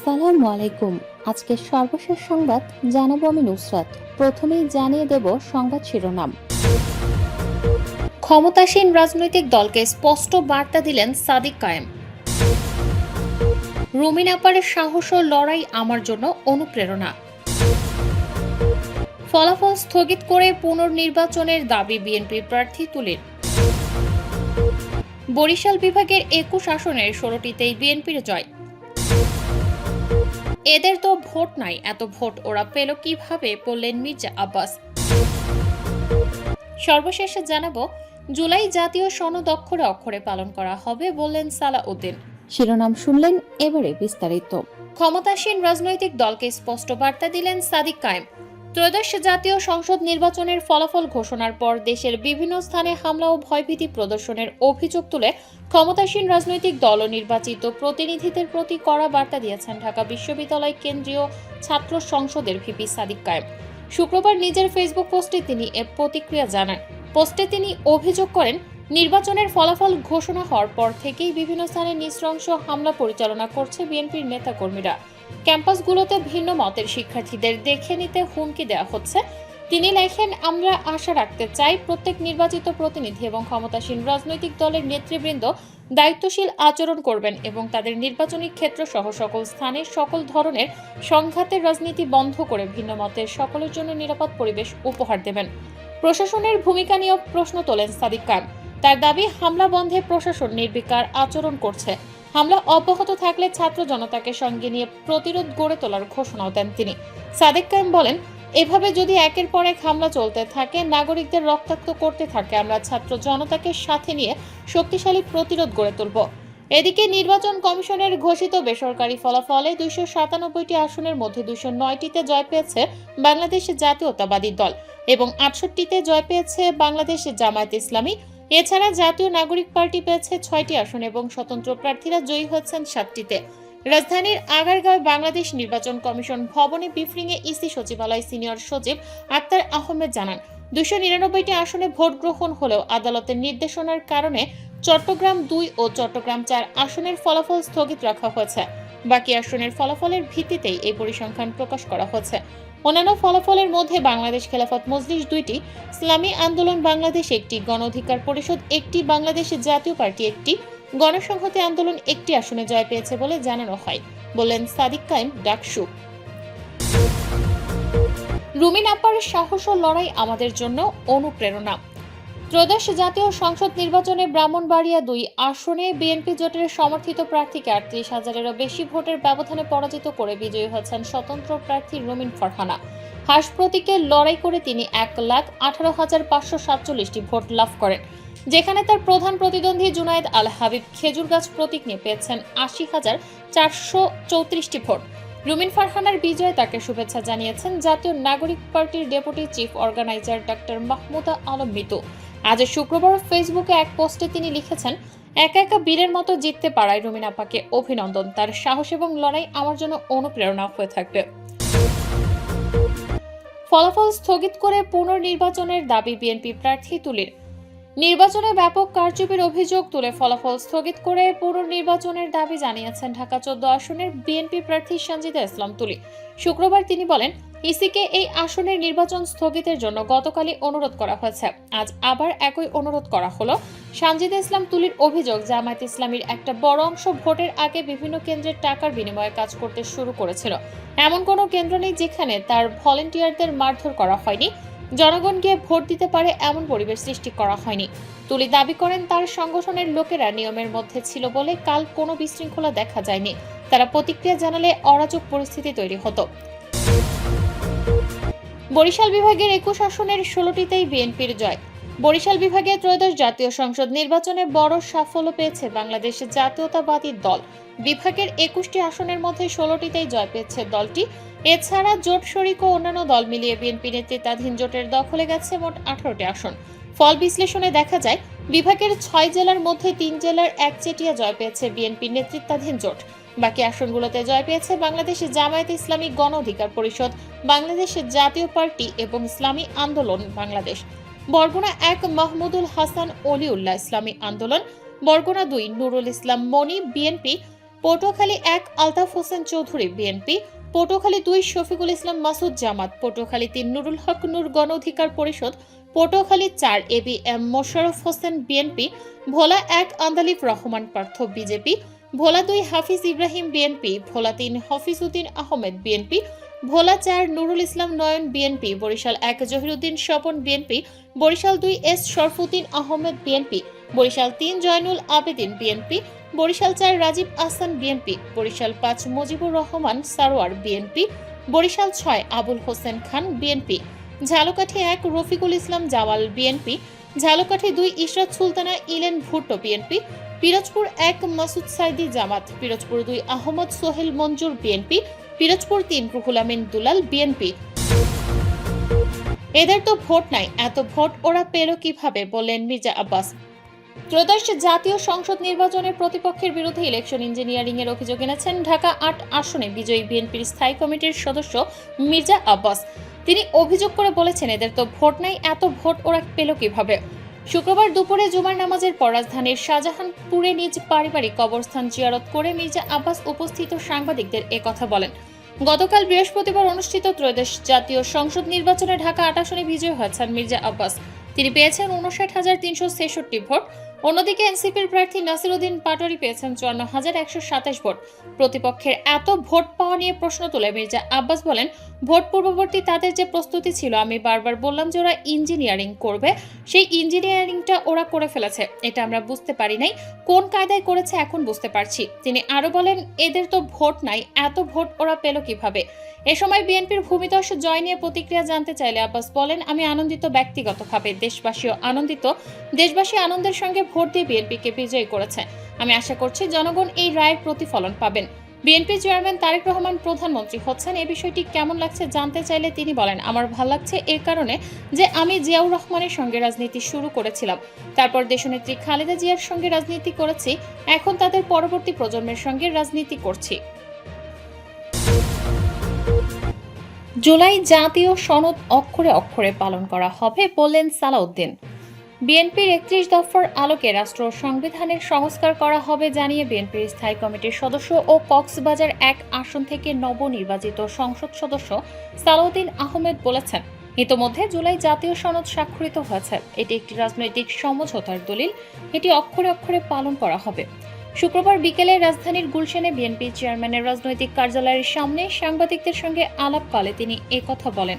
আসসালামু আলাইকুম। আজকের সর্বশেষ সংবাদ জানাবো আমি নুসরাত। প্রথমেই জানিয়ে দেব সংবাদ শিরোনাম। ক্ষমতাসীন রাজনৈতিক দলকে স্পষ্ট বার্তা দিলেন সাদিক কায়েম। রুমিন আপারের সাহস ও লড়াই আমার জন্য অনুপ্রেরণা। ফলাফল স্থগিত করে পুনর্নির্বাচনের দাবি বিএনপি প্রার্থী তুলির। বরিশাল বিভাগের ২১ আসনের ১৬টিতেই বিএনপির জয়। এদের তো ভোট নাই, এত ভোট ওরা পেল কিভাবে, বললেন মির্জা আব্বাস। সর্বশেষে জানাবো, জুলাই জাতীয় সনদ অক্ষরে অক্ষরে পালন করা হবে, বললেন সালাউদ্দিন। শিরোনাম শুনলেন, এবারে বিস্তারিত। ক্ষমতাসীন রাজনৈতিক দলকে স্পষ্ট বার্তা দিলেন সাদিক কায়েম। ত্রয়োদশ জাতীয় সংসদ নির্বাচনের ফলাফল ঘোষণার পর দেশের বিভিন্ন স্থানে হামলা ও ভয়ভীতি প্রদর্শনের অভিযোগ তুলে ক্ষমতাসীন রাজনৈতিক দল ও নির্বাচিত প্রতিনিধিদের প্রতি কড়া বার্তা দিয়েছেন ঢাকা বিশ্ববিদ্যালয় কেন্দ্রীয় ছাত্র সংসদের ভিপি সাদিক কায়েম। শুক্রবার নিজের ফেসবুক পোস্টে তিনি এ প্রতিক্রিয়া জানান। পোস্টে তিনি অভিযোগ করেন, নির্বাচনের ফলাফল ঘোষণা হওয়ার পর থেকেই বিভিন্ন স্থানে নৃশংস হামলা পরিচালনা করছে বিএনপির নেতাকর্মীরা। ক্যাম্পাসগুলোতে ভিন্ন মতের শিক্ষার্থীদের দেখে নিতে হুমকি দেওয়া হচ্ছে। তিনি লেখেন, আমরা আশা রাখতে চাই প্রত্যেক নির্বাচিত প্রতিনিধি এবং ক্ষমতাসীন রাজনৈতিক দলের নেতৃবৃন্দ দায়িত্বশীল আচরণ করবেন এবং তাদের নির্বাচনী ক্ষেত্র সহ সকল স্থানে সকল ধরনের সংঘাতের রাজনীতি বন্ধ করে ভিন্ন মতের সকলের জন্য নিরাপদ পরিবেশ উপহার দেবেন। প্রশাসনের ভূমিকা নিয়েও প্রশ্ন তোলেন সাদিক কায়েম। তার দাবি, হামলা বন্ধে প্রশাসন নির্বিকার আচরণ করছে। হামলা অব্যাহত থাকলে ছাত্র জনতাকে সঙ্গে নিয়ে প্রতিরোধ গড়ে তোলার ঘোষণাও দেন তিনি। সাদিক কায়েম বলেন, এভাবে যদি একের পর এক হামলা চলতে থাকে, নাগরিকদের রক্তাক্ত করতে থাকে, আমরা ছাত্র জনতাকে সাথে নিয়ে শক্তিশালী প্রতিরোধ গড়ে তুলব। এদিকে নির্বাচন কমিশনের ঘোষিত বেসরকারি ফলাফলে ২৯৭টি আসনের মধ্যে ২০৯টিতে জয় পেয়েছে বাংলাদেশ জাতীয়তাবাদী দল এবং ৬৮টিতে জয় পেয়েছে বাংলাদেশ জামায়াত ইসলামী। এছাড়া জাতীয় নাগরিক পার্টি পেয়েছে ৬টি আসন এবং স্বতন্ত্র প্রার্থীরা জয়ী হয়েছেন ৭টিতে। রাজধানীর আগারগাঁও বাংলাদেশ নির্বাচন কমিশন ভবনে ব্রিফিংয়ে ইসি সচিবালয় সিনিয়র সচিব আক্তার আহমেদ জানান, ২৯৯টি আসনে ভোট গ্রহণ হলেও আদালতের নির্দেশনার কারণে চট্টগ্রাম ২ ও চট্টগ্রাম ৪ আসনের ফলাফল স্থগিত রাখা হয়েছে। বাকি আসনের ফলাফলের ভিত্তিতেই এই পরিসংখ্যান প্রকাশ করা হয়েছে। অন্যান্য ফলাফলের মধ্যে বাংলাদেশ খেলাফত মজলিস ২টি, ইসলামী আন্দোলন বাংলাদেশ ১টি, গণ অধিকার পরিষদ ১টি, বাংলাদেশ জাতীয় পার্টি ১টি, গণসংহতি আন্দোলন 1টি আসনে জয় পেয়েছে বলে জানানো হয়, বললেন সাদিক কায়েম ডাকসু। রুমিন আপারের সাহস ও লড়াই আমাদের জন্য অনুপ্রেরণা। ত্রয়োদশ জাতীয় সংসদ নির্বাচনে ব্রাহ্মণবাড়িয়া ২ আসনে বিএনপি জোটের সমর্থিত প্রার্থীকে ৩৮,০০০-এরও বেশি ভোটের ব্যবধানে পরাজিত করে বিজয়ী হয়েছেন স্বতন্ত্র প্রার্থী রুমিন ফারহানা। হাস প্রতীকে লড়াই করে তিনি ১,১৮,৫৪৭টি ভোট লাভ করেন, যেখানে তার প্রধান প্রতিদ্বন্দ্বী জুনায়েদ আল হাবিব খেজুর গাছ প্রতীক নিয়ে পেয়েছেন ৮০,৪34টি ভোট। রুমিন ফারহানার বিজয়ে তাকে শুভেচ্ছা জানিয়েছেন জাতীয় নাগরিক পার্টির deputy chief organiser doctor Mahmuda Alam Mitu. আজ শুক্রবার ফেসবুকে এক পোস্টে তিনি লিখেছেন, একা একা বীরের মতো জিততে পারায় রুমিন আপাকে অভিনন্দন। তার সাহস এবং লড়াই আমার জন্য অনুপ্রেরণা হয়ে থাকবে। ফলাফল স্থগিত করে পুনর্নির্বাচনের দাবি বিএনপি প্রার্থী তুলির। নির্বাচনে ব্যাপক কারচুপির অভিযোগ তুলে ফলাফল স্থগিত করে পুনর্নির্বাচনের দাবি জানিয়েছেন ঢাকা ১৪ আসনের বিএনপি প্রার্থী সানজিদা ইসলাম তুলি। শুক্রবার তিনি বলেন, ইসিকে এই আসনের নির্বাচন স্থগিতের জন্য গতকালই অনুরোধ করা হয়েছে। আজ আবার একই অনুরোধ করা হলো। সানজিদা ইসলাম তুলির অভিযোগ, জামায়াত ইসলামীর একটা বড় অংশ ভোটের আগে বিভিন্ন কেন্দ্রের টাকার বিনিময়ে কাজ করতে শুরু করেছিল। এমন কোনো কেন্দ্র নেই যেখানে তার ভলেন্টিয়ারদের মারধর করা হয়নি, জনগণ গিয়ে ভোট দিতে পারে এমন পরিবেশ সৃষ্টি করা হয়নি। তুলি দাবি করেন, তার সংগঠনের লোকেরা নিয়মের মধ্যে ছিল বলে কাল কোনো বিশৃঙ্খলা দেখা যায়নি। তারা প্রতিক্রিয়া জানালে অরাজক পরিস্থিতি তৈরি হতো। বরিশাল বিভাগের ২১ আসনের ১৬টিতেই বিএনপির জয়। বরিশাল বিভাগে ত্রয়োদশ জাতীয় সংসদ নির্বাচনে বড় সাফল্য পেয়েছে বাংলাদেশ জাতীয়তাবাদী দল। বিভাগের ২১টি আসনের মধ্যে ১৬টিতেই জয় পেয়েছে দলটি। এছাড়া জোট শরিক ও অন্যান্য দল মিলিয়ে বিএনপি নেতৃত্বাধীন জোটের দখলে গেছে মোট ১৮টি আসন। ফল বিশ্লেষণে দেখা যায়, বিভাগের ৬ জেলার মধ্যে ৩ জেলার একচেটিয়া জয় পেয়েছে বিএনপি নেতৃত্বাধীন জোট। বাকি আসনগুলোতে জয় পেয়েছে বাংলাদেশ জামায়াত ইসলামী, গণ অধিকার পরিষদ, বাংলাদেশ জাতীয় পার্টি এবং ইসলামী আন্দোলন Bangladesh. Barguna ১ Mahmudul Hasan Oliullah Islami Andolan, Barguna ২ Nurul Islam Moni BNP, Patuakhali 1 Altaf Hossain Chowdhury BNP, Patuakhali 2 Shafiqul Islam Masud Jamaat, Patuakhali 3 Nurul Haque Nur Gono Odhikar Parishad, Patuakhali 4 ABM Mosharraf Hossain BNP, Bhola 1 Andalib Rahman Partho BJP, Bhola 2 Hafiz Ibrahim BNP, Bhola 3 Hafizuddin Ahmed BNP, Bhola 4 Nurul Islam Nayan BNP, Barishal 1 Zahiruddin Swapan BNP, Barishal 2 S Sharfuddin Ahmed BNP, Barishal 3 Zainul Abedin BNP, Barishal 4 Rajib Ahsan BNP, Barishal 5 Mujibur Rahman Sarwar BNP, Barishal 6 Abul Hossain Khan BNP, Jhalakathi 1 Rafiqul Islam Jamal BNP, Jhalakathi 2 Ishrat Sultana Elen Bhutto BNP, Pirojpur 1 Masud Saidi Jamaat, Pirojpur 2 Ahmad Sohel Manzur BNP, Pirojpur 3 Ruhul Amin Dulal BNP. এদের তো ভোট নাই, এত ভোট ওরা পেল কিভাবে, বললেন মির্জা আব্বাস। ত্রয়োদশ জাতীয় সংসদ নির্বাচনের প্রতিপক্ষের বিরুদ্ধে ইলেকশন ইঞ্জিনিয়ারিং এর অভিযোগ এনেছেন ঢাকা 8 আসনে বিজয়ী বিএনপির স্থায়ী কমিটির সদস্য মির্জা আব্বাস। তিনি অভিযোগ করে বলেছেন, এদের তো ভোট নাই, এত ভোট ওরা পেল কিভাবে। শুক্রবার দুপুরে জুমার নামাজের পর রাজধানীর শাহজাহানপুরে নিজ পারিবারিক কবরস্থান জিয়ারত করে মির্জা আব্বাস উপস্থিত সাংবাদিকদের একথা বলেন। গতকাল বৃহস্পতিবার অনুষ্ঠিত ত্রয়োদশ জাতীয় সংসদ নির্বাচনে ঢাকা 8 আসনে বিজয়ী হয়েছেন মির্জা আব্বাস। তিনি পেয়েছেন 59,366 ভোট। অন্যদিকে এনসিপির প্রার্থী নাসিরউদ্দিন পাটোয়ারি পেয়েছেন 54,127 ভোট। প্রতিপক্ষের এত ভোট পাওয়া নিয়ে প্রশ্ন তুলে মির্জা আব্বাস বলেন, ভোট পূর্ববর্তী তাদের যে প্রস্তুতি ছিল, আমি বারবার বললাম যে ওরা ইঞ্জিনিয়ারিং করবে, সেই ইঞ্জিনিয়ারিংটা ওরা করে ফেলেছে। এটা আমরা বুঝতে পারি নাই কোন কায়দায় করেছে, এখন বুঝতে পারছি। তিনি আরো বলেন, এদের তো ভোট নাই, এত ভোট ওরা পেল কিভাবে। এ সময় বিএনপির ভূমিদস্য জয় নিয়ে প্রতিক্রিয়া জানতে চাইলে আব্বাস বলেন, আমি আনন্দিত ব্যক্তিগতভাবে, দেশবাসীও আনন্দিত। দেশবাসী আনন্দের সঙ্গে ভোট দিয়ে বিএনপিকে বিজয়ী করেছে। আমি আশা করছি জনগণ এই রায়ের প্রতিফলন পাবেন। বিএনপি চেয়ারম্যান তারেক রহমান প্রধানমন্ত্রী হচ্ছেন, এই বিষয়টি কেমন লাগছে জানতে চাইলে তিনি বলেন, আমার ভালো লাগছে এর কারণে যে আমি জিয়াউর রহমানের সঙ্গে রাজনীতি শুরু করেছিলাম, তারপর দেশনেত্রী খালেদা জিয়ার সঙ্গে রাজনীতি করেছি, এখন তাদের পরবর্তী প্রজন্মের সঙ্গে রাজনীতি করছি। জুলাই জাতীয় সনদ অক্ষরে অক্ষরে পালন করা হবে, বললেন সালাউদ্দিন। বিএনপির 31 দফার আলোকে রাষ্ট্র সংবিধানের সংস্কার করা হবে জানিয়ে বিএনপির স্থায়ী কমিটির সদস্য ও কক্সবাজার 1 আসন থেকে নবনির্বাচিত সংসদ সদস্য সালাউদ্দিন আহমেদ বলেছেন, ইতোমধ্যে জুলাই জাতীয় সনদ স্বাক্ষরিত হয়েছে। এটি একটি রাজনৈতিক সমঝোতার দলিল, এটি অক্ষরে অক্ষরে পালন করা হবে। শুক্রবার বিকেলে রাজধানীর গুলশানে বিএনপি চেয়ারম্যানের রাজনৈতিক কার্যালয়ের সামনে সাংবাদিকদের সঙ্গে আলাপকালে তিনি একথা বলেন।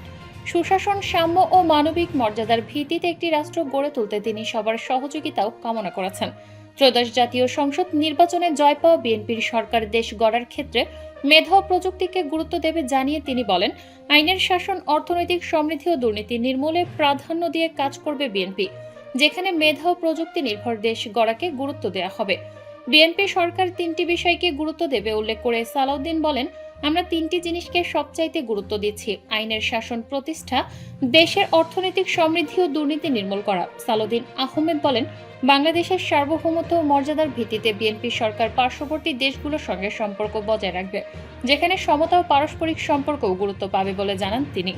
সুশাসন, সাম্য ও মানবিক মর্যাদার ভিত্তিতে একটি রাষ্ট্র গড়ে তুলতে তিনি সবার সহযোগিতাও কামনা করেছেন। ত্রয়োদশ জাতীয় সংসদ নির্বাচনে জয় পাওয়া বিএনপির সরকার দেশ গড়ার ক্ষেত্রে মেধা ও প্রযুক্তিকে গুরুত্ব দেবে জানিয়ে তিনি বলেন, আইনের শাসন, অর্থনৈতিক সমৃদ্ধি ও দুর্নীতি নির্মূলে প্রাধান্য দিয়ে কাজ করবে বিএনপি, যেখানে মেধা ও প্রযুক্তি নির্ভর দেশ গড়াকে গুরুত্ব দেওয়া হবে। বিএনপি সরকার 3টি বিষয়কে গুরুত্ব দেবে উল্লেখ করে সালাউদ্দিন বলেন, আমরা 3টি জিনিসকে সবচাইতে গুরুত্ব দিচ্ছি, আইনের শাসন প্রতিষ্ঠা, দেশের অর্থনৈতিক সমৃদ্ধি ও দুর্নীতি নির্মূল করা। সালাউদ্দিন আহমেদ বলেন, বাংলাদেশের সার্বভৌমত্ব ও মর্যাদার ভিত্তিতে বিএনপি সরকার পার্শ্ববর্তী দেশগুলোর সঙ্গে সম্পর্ক বজায় রাখবে, যেখানে সমতা ও পারস্পরিক সম্পর্কও গুরুত্ব পাবে বলে জানান তিনি।